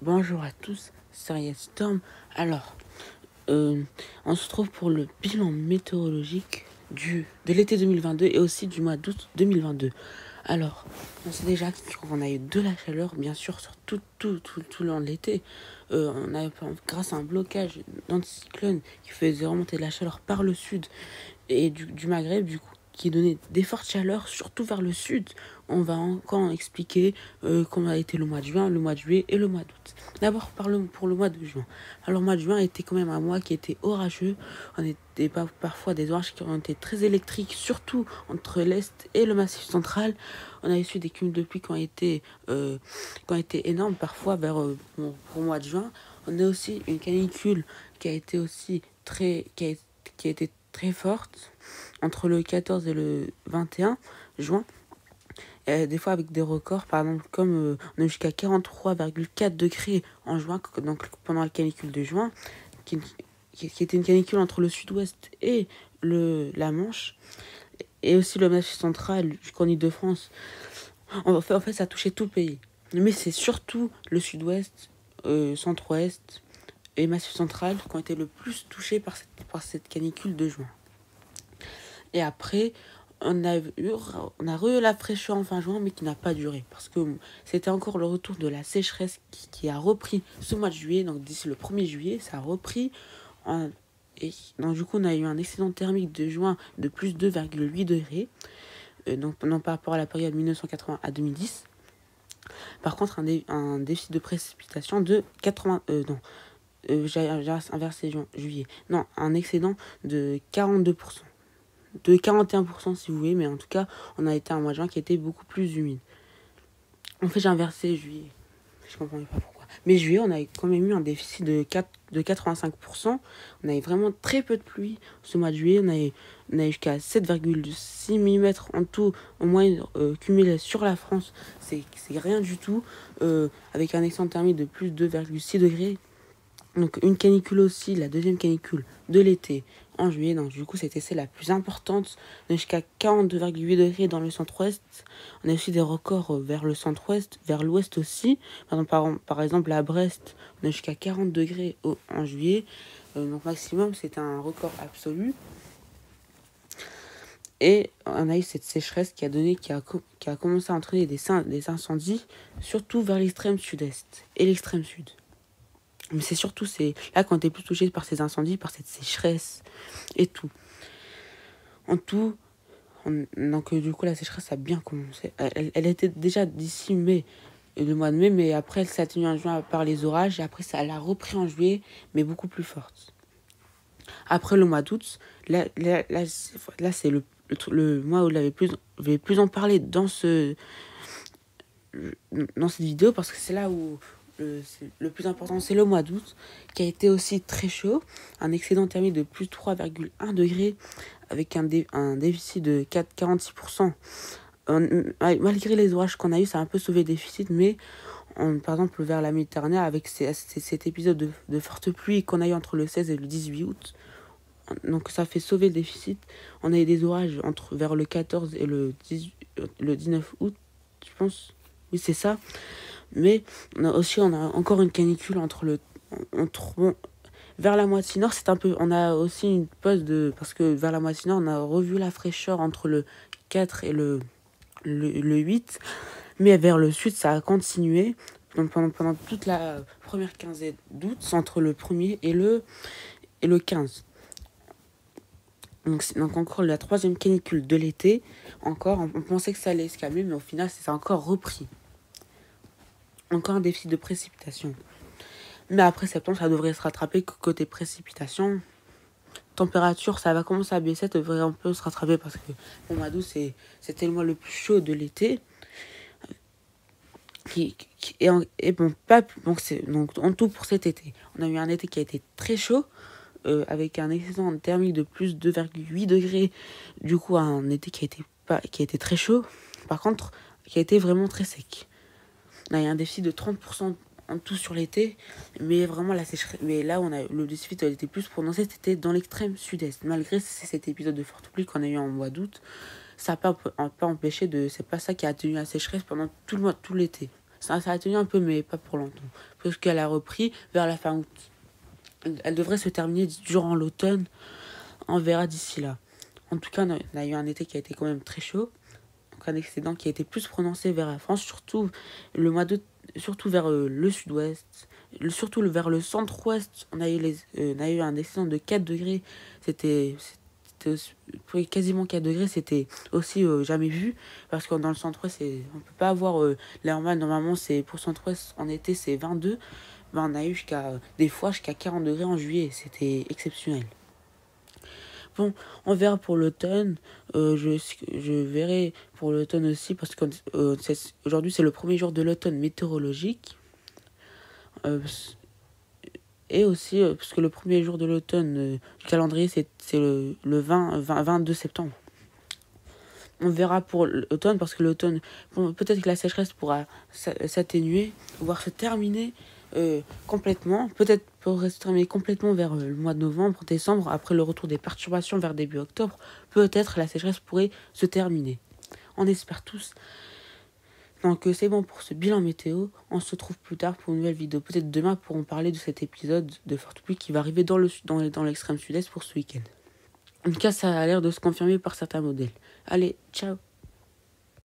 Bonjour à tous, c'est Ariel Storm. Alors, euh, on se trouve pour le bilan météorologique de l'été 2022 et aussi du mois d'août 2022. Alors, on sait déjà qu'on a eu de la chaleur, bien sûr, sur tout le long de l'été. On a, grâce à un blocage d'anticyclone qui faisait remonter de la chaleur par le sud et du Maghreb, du coup, qui donnait des fortes chaleurs, surtout vers le sud. On va encore expliquer comment a été le mois de juin, le mois de juillet et le mois d'août. D'abord, pour le mois de juin. Alors, le mois de juin était quand même un mois qui était orageux. On était parfois des orages qui ont été très électriques, surtout entre l'Est et le Massif central. On a eu des cumuls de pluie qui ont été énormes, parfois pour le mois de juin. On a aussi une canicule qui a été aussi qui a été très forte entre le 14 et le 21 juin. Des fois avec des records, par exemple, comme on a jusqu'à 43,4 degrés en juin, donc pendant la canicule de juin, qui, qui était une canicule entre le sud-ouest et la Manche, et aussi le Massif central jusqu'en Ile-de-France. En fait, ça a touché tout le pays. Mais c'est surtout le sud-ouest, centre-ouest et Massif central qui ont été le plus touchés par cette canicule de juin. Et après, on a eu la fraîcheur en fin juin, mais qui n'a pas duré. Parce que c'était encore le retour de la sécheresse qui a repris ce mois de juillet. Donc d'ici le 1er juillet, ça a repris. Et donc du coup, on a eu un excédent thermique de juin de plus 2,8 degrés. Donc par rapport à la période 1980 à 2010. Par contre, un déficit de précipitation de 80... j'ai inversé juillet. Non, un excédent de 42%. De 41% si vous voulez, mais en tout cas, on a été un mois de juin qui était beaucoup plus humide. En fait, j'ai inversé juillet. Je comprends pas pourquoi. Mais juillet, on a quand même eu un déficit de 85%. On avait vraiment très peu de pluie. Ce mois de juillet, on a eu jusqu'à 7,6 mm en tout, au moins cumulé sur la France. C'est rien du tout. Avec un excédent thermique de plus de 2,6 degrés. Donc une canicule aussi, la deuxième canicule de l'été en juillet. Donc du coup, c'était celle la plus importante, jusqu'à 42,8 degrés dans le centre-ouest. On a aussi des records vers le centre-ouest, vers l'ouest aussi. Par exemple, à Brest, on a jusqu'à 40 degrés en juillet. Donc maximum, c'était un record absolu. Et on a eu cette sécheresse qui a commencé à entraîner des incendies, surtout vers l'extrême sud-est et l'extrême sud. Mais c'est surtout là qu'on était plus touché par ces incendies, par cette sécheresse et tout. En tout, donc du coup la sécheresse a bien commencé. Elle était déjà d'ici mai, le mois de mai, mais après elle s'est atténuée en juin par les orages et après ça l'a repris en juillet, mais beaucoup plus forte. Après le mois d'août, là c'est le mois où je vais plus en parler dans cette vidéo parce que c'est là où le plus important, c'est le mois d'août, qui a été aussi très chaud. Un excédent thermique de plus 3,1 degrés, avec un déficit de 46%. Malgré les orages qu'on a eu, ça a un peu sauvé le déficit, mais par exemple, vers la Méditerranée, avec cet épisode de forte pluie qu'on a eu entre le 16 et le 18 août, donc ça fait sauver le déficit. On a eu des orages vers le 14 et le 19 août, je pense. Oui, c'est ça. Mais on a encore une canicule vers la moitié nord, on a aussi une pause parce que vers la moitié nord, on a revu la fraîcheur entre le 4 et le 8, mais vers le sud, ça a continué. Donc pendant toute la première quinzaine d'août, entre le 1er et le 15. Donc encore la troisième canicule de l'été. Encore, on pensait que ça allait se calmer, mais au final, ça a encore repris. Encore un déficit de précipitation. Mais après septembre, ça devrait se rattraper côté précipitation. Température, ça va commencer à baisser, ça devrait un peu se rattraper parce que le mois d'août, c'était le mois le plus chaud de l'été. Donc en tout pour cet été, on a eu un été qui a été très chaud, avec un excédent thermique de plus 2,8 degrés. Du coup, un été qui a été très chaud. Par contre, qui a été vraiment très sec. On a eu un déficit de 30% en tout sur l'été, mais vraiment la sécheresse. Mais là, le déficit a été plus prononcé, c'était dans l'extrême sud-est. Malgré cet épisode de forte pluie qu'on a eu en mois d'août, ça n'a pas empêché c'est pas ça qui a tenu la sécheresse pendant tout l'été. Ça a tenu un peu, mais pas pour longtemps. Parce qu'elle a repris vers la fin août. Elle devrait se terminer durant l'automne. On verra d'ici là. En tout cas, on a eu un été qui a été quand même très chaud. Donc un excédent qui a été plus prononcé vers la France, surtout le mois d'août, surtout vers le sud-ouest, surtout vers le centre-ouest. On a eu un excédent de 4 degrés. C'était quasiment 4 degrés, c'était aussi jamais vu. Parce que dans le centre-ouest, on ne peut pas avoir l'air normal. Normalement, c'est pour le centre-ouest, en été, c'est 22. Ben, on a eu des fois jusqu'à 40 degrés en juillet. C'était exceptionnel. Bon, on verra pour l'automne. Je verrai pour l'automne aussi parce que aujourd'hui c'est le premier jour de l'automne météorologique. Et aussi parce que le premier jour de l'automne du calendrier c'est le 22 septembre. On verra pour l'automne parce que l'automne, peut-être que la sécheresse pourra s'atténuer, voire se terminer complètement. Peut-être pourrait se terminer complètement vers le mois de novembre, décembre, après le retour des perturbations vers début octobre. Peut-être la sécheresse pourrait se terminer. On espère tous. Donc c'est bon pour ce bilan météo. On se retrouve plus tard pour une nouvelle vidéo. Peut-être demain pourrons parler de cet épisode de forte pluie qui va arriver dans l'extrême sud-est pour ce week-end. En tout cas, ça a l'air de se confirmer par certains modèles. Allez, ciao!